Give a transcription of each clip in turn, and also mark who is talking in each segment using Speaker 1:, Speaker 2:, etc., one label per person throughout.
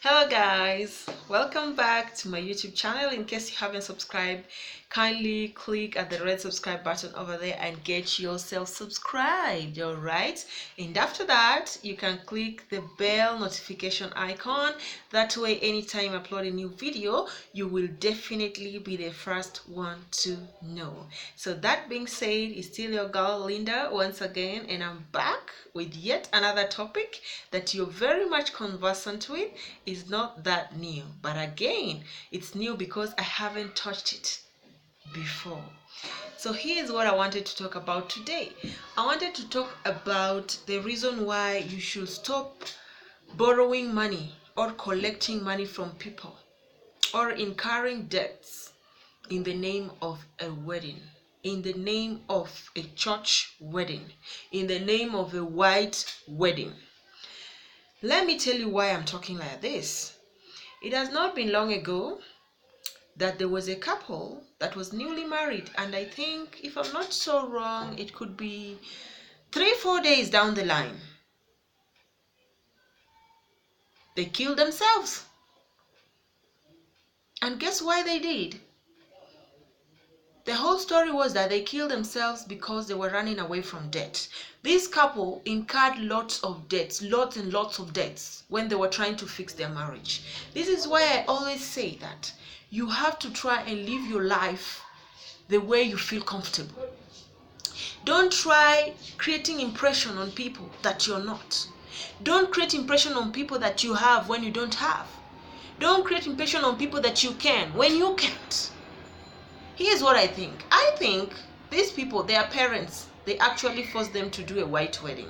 Speaker 1: Hello guys, welcome back to my YouTube channel. In case you haven't subscribed, kindly click at the red subscribe button over there and get yourself subscribed. All right, and after that you can click the bell notification icon. That way anytime I upload a new video, you will definitely be the first one to know. So that being said, it's still your girl Linda once again, and I'm back with yet another topic that you're very much conversant with. Is not that new, but again it's new because I haven't touched it before. So here's what I wanted to talk about today. I wanted to talk about the reason why you should stop borrowing money or collecting money from people or incurring debts in the name of a wedding, in the name of a church wedding, in the name of a white wedding. Let me tell you why I'm talking like this. It has not been long ago that there was a couple that was newly married, and I think, if I'm not so wrong, it could be 3-4 days down the line, they killed themselves. And guess why they did? The whole story was that they killed themselves because they were running away from debt. This couple incurred lots of debts, lots and lots of debts, when they were trying to fix their marriage. This is why I always say that you have to try and live your life the way you feel comfortable. Don't try creating impression on people that you're not. Don't create impression on people that you have when you don't have. Don't create impression on people that you can when you can't. Here's what I think. I think these people, their parents, they actually forced them to do a white wedding.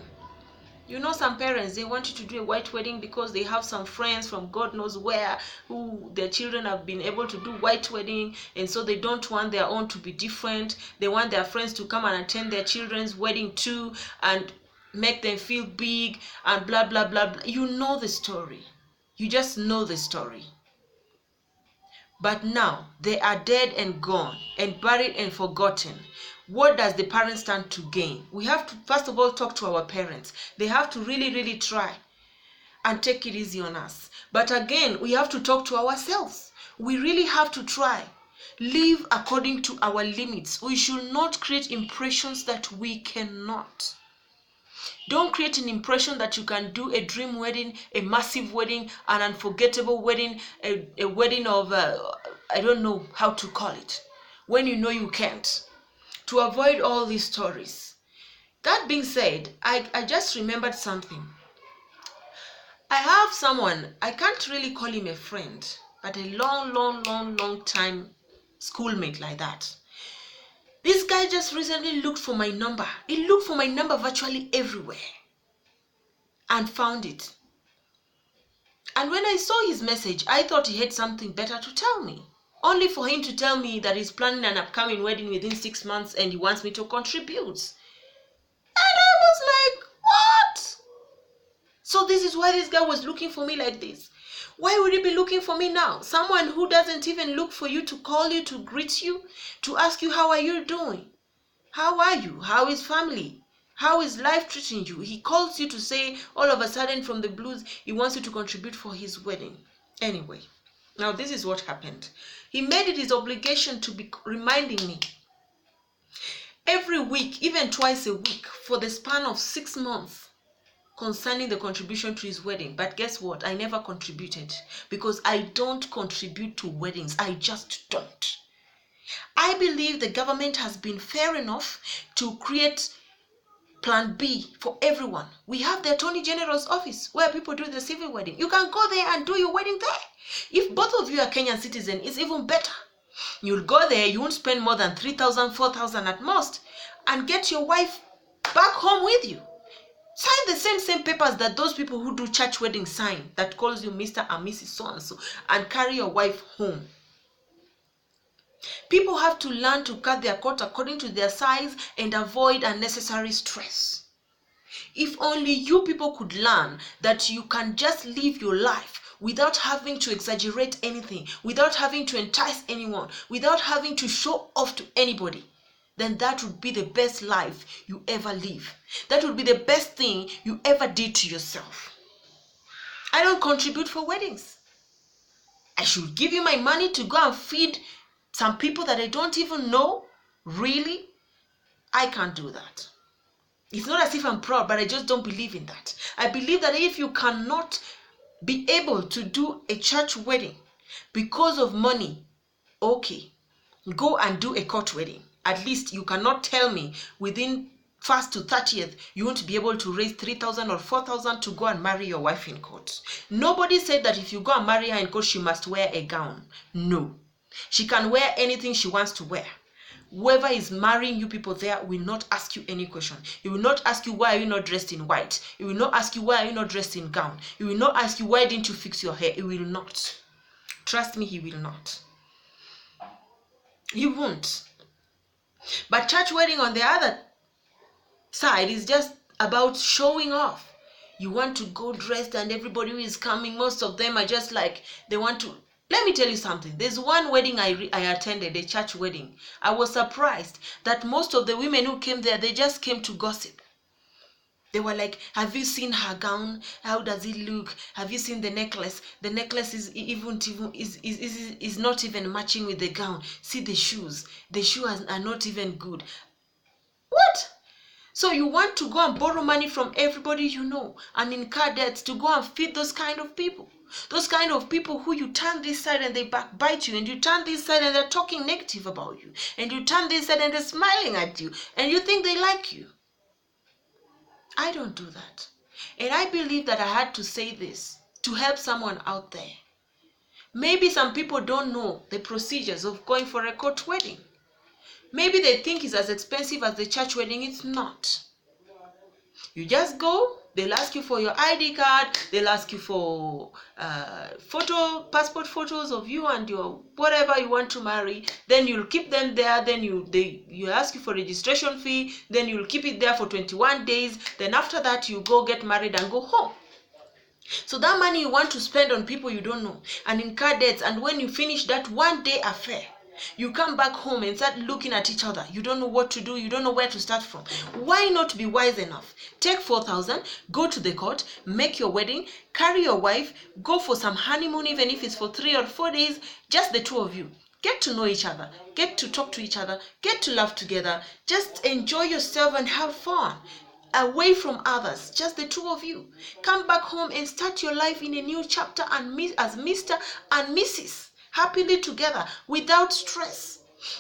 Speaker 1: You know, some parents, they want you to do a white wedding because they have some friends from God knows where who their children have been able to do white wedding, and so they don't want their own to be different. They want their friends to come and attend their children's wedding too and make them feel big and blah, blah, blah, blah. You know the story. You just know the story. But now they are dead and gone and buried and forgotten. What does the parents stand to gain? We have to first of all talk to our parents. They have to really try and take it easy on us. But again, we have to talk to ourselves. We really have to try. Live according to our limits. We should not create impressions that we cannot. Don't create an impression that you can do a dream wedding, a massive wedding, an unforgettable wedding, a wedding of, I don't know how to call it, when you know you can't. To avoid all these stories. That being said, I just remembered something. I have someone, I can't really call him a friend, but a long time schoolmate like that. This guy just recently looked for my number. He looked for my number virtually everywhere and found it. And when I saw his message, I thought he had something better to tell me. Only for him to tell me that he's planning an upcoming wedding within 6 months and he wants me to contribute. And I was like, what? So this is why this guy was looking for me like this. Why would he be looking for me now? Someone who doesn't even look for you to call you, to greet you, to ask you how are you doing? How are you? How is family? How is life treating you? He calls you to say all of a sudden from the blues he wants you to contribute for his wedding. Anyway, now this is what happened. He made it his obligation to be reminding me every week, even twice a week, for the span of 6 months concerning the contribution to his wedding. But guess what? I never contributed because I don't contribute to weddings. I just don't. I believe the government has been fair enough to create Plan B for everyone. We have the Attorney General's office where people do the civil wedding. You can go there and do your wedding there. If both of you are Kenyan citizens, it's even better. You'll go there, you won't spend more than 3,000, 4,000 at most, and get your wife back home with you. Sign the same papers that those people who do church weddings sign, that calls you Mr. and Mrs. So-and-so, and carry your wife home. People have to learn to cut their coat according to their size and avoid unnecessary stress. If only you people could learn that you can just live your life without having to exaggerate anything, without having to entice anyone, without having to show off to anybody, then that would be the best life you ever live. That would be the best thing you ever did to yourself. I don't contribute for weddings. I should give you my money to go and feed some people that I don't even know? Really? I can't do that. It's not as if I'm proud, but I just don't believe in that. I believe that if you cannot be able to do a church wedding because of money, okay, go and do a court wedding. At least you cannot tell me within 1st to 30th you won't be able to raise 3,000 or 4,000 to go and marry your wife in court. Nobody said that if you go and marry her in court she must wear a gown. No, she can wear anything she wants to wear. Whoever is marrying you people there will not ask you any question. He will not ask you why are you not dressed in white. He will not ask you why are you not dressed in gown. He will not ask you why didn't you fix your hair. He will not. Trust me, he will not. He won't. But church wedding on the other side is just about showing off. You want to go dressed and everybody who is coming, most of them are just like, they want to. Let me tell you something. There's one wedding I attended, a church wedding. I was surprised that most of the women who came there, they just came to gossip. They were like, have you seen her gown? How does it look? Have you seen the necklace? The necklace is not even matching with the gown. See the shoes. The shoes are not even good. What? So you want to go and borrow money from everybody you know and incur debts to go and feed those kind of people. Those kind of people who you turn this side and they backbite you, and you turn this side and they're talking negative about you, and you turn this side and they're smiling at you, and you think they like you. I don't do that. And I believe that I had to say this to help someone out there. Maybe some people don't know the procedures of going for a court wedding. Maybe they think it's as expensive as the church wedding. It's not. You just go, they'll ask you for your ID card, they'll ask you for passport photos of you and your whatever you want to marry, then you'll keep them there, then you ask you for registration fee, then you'll keep it there for 21 days, then after that you go get married and go home. So that money you want to spend on people you don't know and incur debts, and when you finish that one day affair, you come back home and start looking at each other. You don't know what to do. You don't know where to start from. Why not be wise enough? Take 4,000, go to the court, make your wedding, carry your wife, go for some honeymoon, even if it's for 3 or 4 days, just the two of you. Get to know each other, get to talk to each other, get to laugh together, just enjoy yourself and have fun. Away from others, just the two of you. Come back home and start your life in a new chapter and as Mr. and Mrs. happily together, without stress,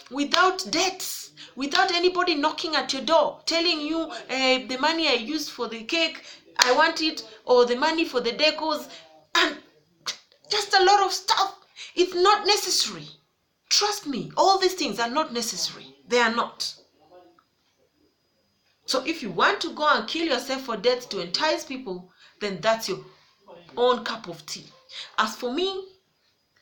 Speaker 1: without debts, without anybody knocking at your door telling you the money I used for the cake, I want it, or the money for the decors, and just a lot of stuff. It's not necessary. Trust me, all these things are not necessary. They are not. So if you want to go and kill yourself for debts to entice people, then that's your own cup of tea. As for me,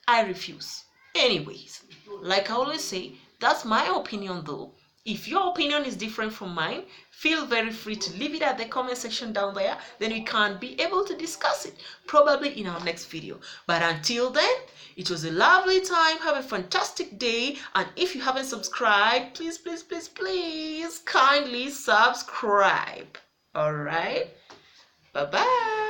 Speaker 1: I refuse. Anyways, like I always say, that's my opinion though. If your opinion is different from mine, feel very free to leave it at the comment section down there. Then we can be able to discuss it, probably in our next video. But until then, it was a lovely time. Have a fantastic day. And if you haven't subscribed, please, please, please, please kindly subscribe. All right. Bye-bye.